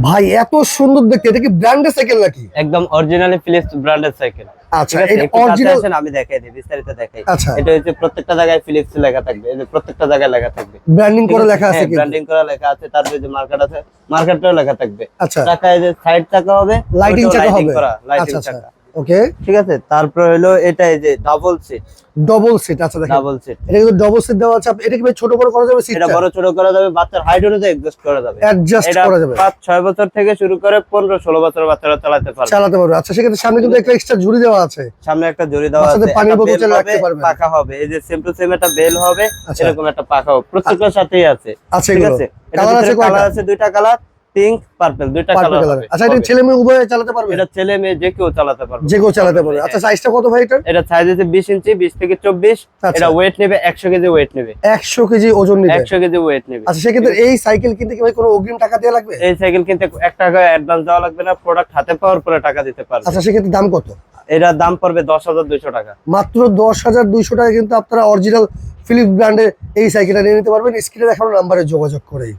ভাই এত সুন্দর দেখতে, এটা কি ব্র্যান্ডের সাইকেল নাকি? একদম অরিজিনালি ফিলিপস ব্র্যান্ডের সাইকেল। আচ্ছা, এটা অরিজিনাল। আমি দেখাই দিই, বিস্তারিত দেখাই। আচ্ছা, এটা হচ্ছে প্রত্যেকটা জায়গায় ফিলিপস লেখা থাকবে, এই যে প্রত্যেকটা জায়গায় লেখা থাকবে, ব্র্যান্ডিং করে লেখা আছে, কিন্তু ব্র্যান্ডিং করা লেখা আছে। তারপরে যে মার্কেট আছে, মার্কেটটাও লেখা থাকবে। আচ্ছা, চাকায় যে সাইড চাকা হবে, লাইটিং চাকা হবে। লাইটিং আচ্ছা, চাকা। ওকে, ঠিক আছে। তারপর হলো এটা, এই যে ডাবল সিট। Double seat. আচ্ছা, দেখেন ডাবল সিট, এটা কিন্তু ডাবল সিট দেওয়া আছে। এটা কি ভাই ছোট বড় করা যাবে? সিটটা এটা বড় ছোট করা যাবে, বাচ্চার হাইট অনুযায়ী অ্যাডজাস্ট করা যাবে। অ্যাডজাস্ট করা যাবে। 5-6 বছর থেকে শুরু করে 15-16 বছর বাচ্চারা চালাতে পারবে। আচ্ছা, সেক্ষেত্রে সামনে কিন্তু একটা এক্সট্রা ঝুড়ি দেওয়া আছে। সামনে একটা জড়ি দেওয়া আছে, পানির বোতল চাইলে রাখতে পারবে। পাখা হবে, এই যে সেম টু সেম একটা বেল হবে, এরকম একটা পাখা হবে, প্রত্যেকটার সাথেই আছে। আচ্ছা, ঠিক আছে। কালার আছে দুইটা কালার, পিঙ্ক পার্পল, দুইটা কালার হবে। আচ্ছা, এটা ছেলে মেয়ে উভয়ে চালাতে পারবে? এটা ছেলে মেয়ে যে কেউ চালাতে পারবে, যে কেউ চালাতে পারবে। আচ্ছা, সাইজটা কত ভাই এটা? এটা সাইজ আছে 20 ইঞ্চি, 20 থেকে 24। এটা ওয়েট নেবে 100 কেজি, ওয়েট নেবে 100 কেজি ওজন নেবে। 100 কেজি ওয়েট নেবে। আচ্ছা, সেক্ষেত্রে এই সাইকেল কিনতে কি ভাই কোনো অগ্রিম টাকা দেওয়া লাগবে? এই সাইকেল কিনতে 1 টাকা অ্যাডভান্স দেওয়া লাগবে না, প্রোডাক্ট হাতে পাওয়ার পরে টাকা দিতে পারবে। আচ্ছা, সেক্ষেত্রে দাম কত? এটার দাম পড়বে 10,200 টাকা। মাত্র 10,200 টাকা কিন্তু আপনারা অরিজিনাল ফিলিপস ব্র্যান্ডের এই সাইকেলটা নিয়ে নিতে পারবেন স্ক্রিনে দেখানো নাম্বারে যোগাযোগ করেই।